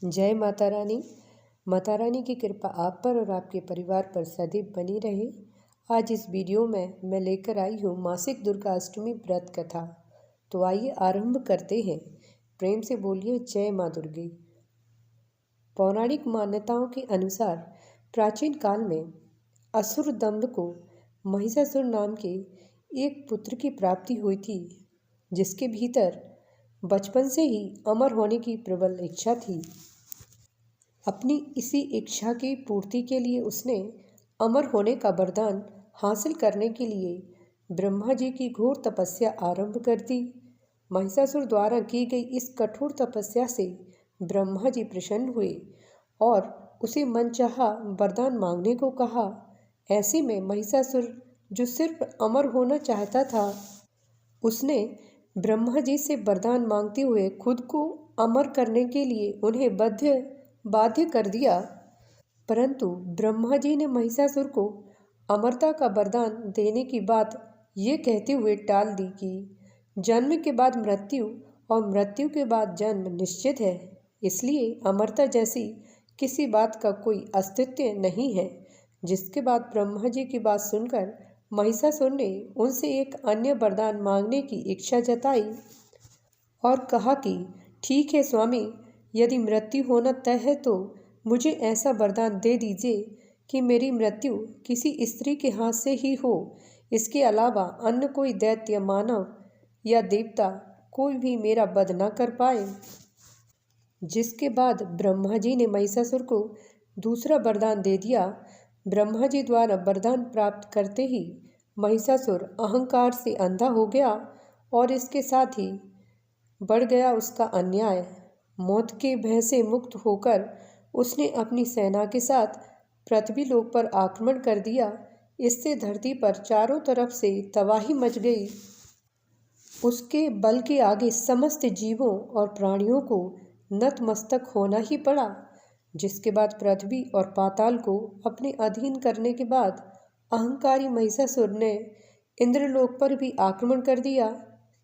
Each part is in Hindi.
जय माता रानी। माता रानी की कृपा आप पर और आपके परिवार पर सदैव बनी रहे। आज इस वीडियो में मैं लेकर आई हूँ मासिक दुर्गा अष्टमी व्रत कथा। तो आइए आरंभ करते हैं। प्रेम से बोलिए जय माँ दुर्गे। पौराणिक मान्यताओं के अनुसार प्राचीन काल में असुर दंभ को महिषासुर नाम के एक पुत्र की प्राप्ति हुई थी, जिसके भीतर बचपन से ही अमर होने की प्रबल इच्छा थी। अपनी इसी इच्छा की पूर्ति के लिए उसने अमर होने का वरदान हासिल करने के लिए ब्रह्मा जी की घोर तपस्या आरंभ कर दी। महिषासुर द्वारा की गई इस कठोर तपस्या से ब्रह्मा जी प्रसन्न हुए और उसे मनचाहा वरदान मांगने को कहा। ऐसे में महिषासुर, जो सिर्फ अमर होना चाहता था, उसने ब्रह्मा जी से वरदान मांगते हुए खुद को अमर करने के लिए उन्हें बाध्य कर दिया। परंतु ब्रह्मा जी ने महिषासुर को अमरता का वरदान देने की बात ये कहते हुए टाल दी कि जन्म के बाद मृत्यु और मृत्यु के बाद जन्म निश्चित है, इसलिए अमरता जैसी किसी बात का कोई अस्तित्व नहीं है। जिसके बाद ब्रह्मा जी की बात सुनकर महिषासुर ने उनसे एक अन्य वरदान मांगने की इच्छा जताई और कहा कि ठीक है स्वामी, यदि मृत्यु होना तय है तो मुझे ऐसा वरदान दे दीजिए कि मेरी मृत्यु किसी स्त्री के हाथ से ही हो। इसके अलावा अन्य कोई दैत्य, मानव या देवता कोई भी मेरा वध न कर पाए। जिसके बाद ब्रह्मा जी ने महिषासुर को दूसरा वरदान दे दिया। ब्रह्मा जी द्वारा वरदान प्राप्त करते ही महिषासुर अहंकार से अंधा हो गया और इसके साथ ही बढ़ गया उसका अन्याय। मौत के भय से मुक्त होकर उसने अपनी सेना के साथ पृथ्वी लोक पर आक्रमण कर दिया। इससे धरती पर चारों तरफ से तबाही मच गई। उसके बल के आगे समस्त जीवों और प्राणियों को नतमस्तक होना ही पड़ा। जिसके बाद पृथ्वी और पाताल को अपने अधीन करने के बाद अहंकारी महिषासुर ने इंद्रलोक पर भी आक्रमण कर दिया,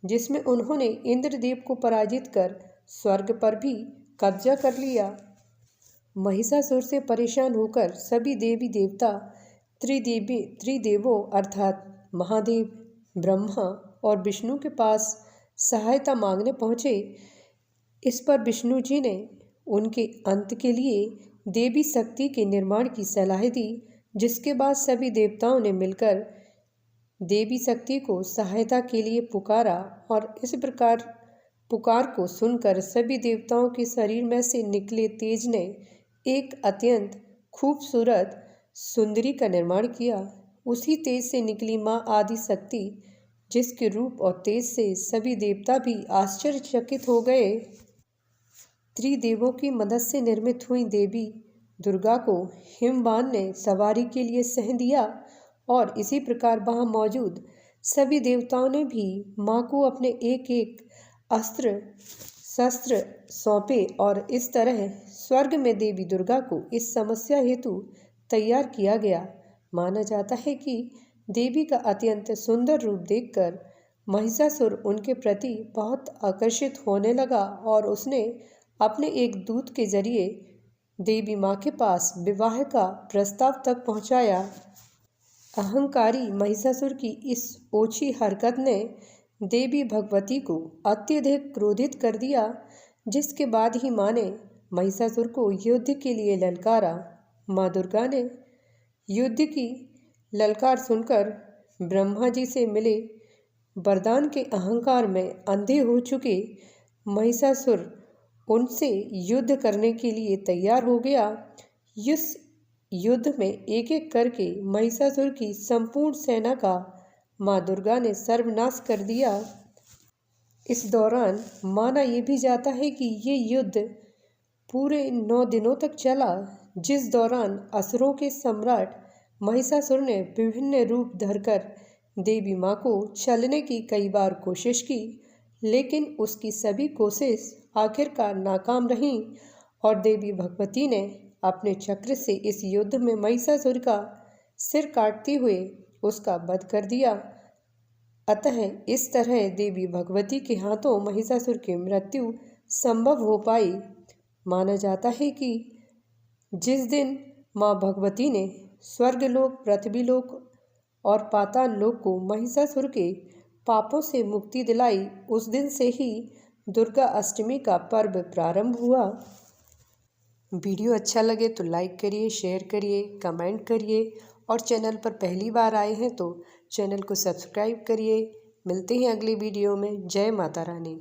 जिसमें उन्होंने इंद्रदेव को पराजित कर स्वर्ग पर भी कब्जा कर लिया। महिषासुर से परेशान होकर सभी देवी देवता त्रिदेवों अर्थात महादेव, ब्रह्मा और विष्णु के पास सहायता मांगने पहुँचे। इस पर विष्णु जी ने उनके अंत के लिए देवी शक्ति के निर्माण की सलाह दी। जिसके बाद सभी देवताओं ने मिलकर देवी शक्ति को सहायता के लिए पुकारा और इस प्रकार पुकार को सुनकर सभी देवताओं के शरीर में से निकले तेज ने एक अत्यंत खूबसूरत सुंदरी का निर्माण किया। उसी तेज से निकली माँ आदि शक्ति, जिसके रूप और तेज से सभी देवता भी आश्चर्यचकित हो गए। त्रिदेवों की मदद से निर्मित हुई देवी दुर्गा को हिमवान ने सवारी के लिए सह दिया और इसी प्रकार वहाँ मौजूद सभी देवताओं ने भी माँ को अपने एक एक अस्त्र शस्त्र सौंपे और इस तरह स्वर्ग में देवी दुर्गा को इस समस्या हेतु तैयार किया गया। माना जाता है कि देवी का अत्यंत सुंदर रूप देखकर महिषासुर उनके प्रति बहुत आकर्षित होने लगा और उसने अपने एक दूत के जरिए देवी माँ के पास विवाह का प्रस्ताव तक पहुँचाया। अहंकारी महिषासुर की इस ओछी हरकत ने देवी भगवती को अत्यधिक क्रोधित कर दिया। जिसके बाद ही माँ ने महिषासुर को युद्ध के लिए ललकारा। माँ दुर्गा ने युद्ध की ललकार सुनकर ब्रह्मा जी से मिले वरदान के अहंकार में अंधे हो चुके महिषासुर उनसे युद्ध करने के लिए तैयार हो गया। इस युद्ध में एक एक करके महिषासुर की संपूर्ण सेना का माँ दुर्गा ने सर्वनाश कर दिया। इस दौरान माना ये भी जाता है कि ये युद्ध पूरे 9 दिनों तक चला, जिस दौरान असुरों के सम्राट महिषासुर ने विभिन्न रूप धरकर देवी माँ को छलने की कई बार कोशिश की, लेकिन उसकी सभी कोशिश आखिरकार नाकाम रहीं और देवी भगवती ने अपने चक्र से इस युद्ध में महिषासुर का सिर काटते हुए उसका वध कर दिया। अतः इस तरह देवी भगवती के हाथों महिषासुर की मृत्यु संभव हो पाई। माना जाता है कि जिस दिन माँ भगवती ने स्वर्गलोक, पृथ्वीलोक और पाताल लोक को महिषासुर के पापों से मुक्ति दिलाई, उस दिन से ही दुर्गा अष्टमी का पर्व प्रारंभ हुआ। वीडियो अच्छा लगे तो लाइक करिए, शेयर करिए, कमेंट करिए और चैनल पर पहली बार आए हैं तो चैनल को सब्सक्राइब करिए। मिलते हैं अगली वीडियो में। जय माता रानी।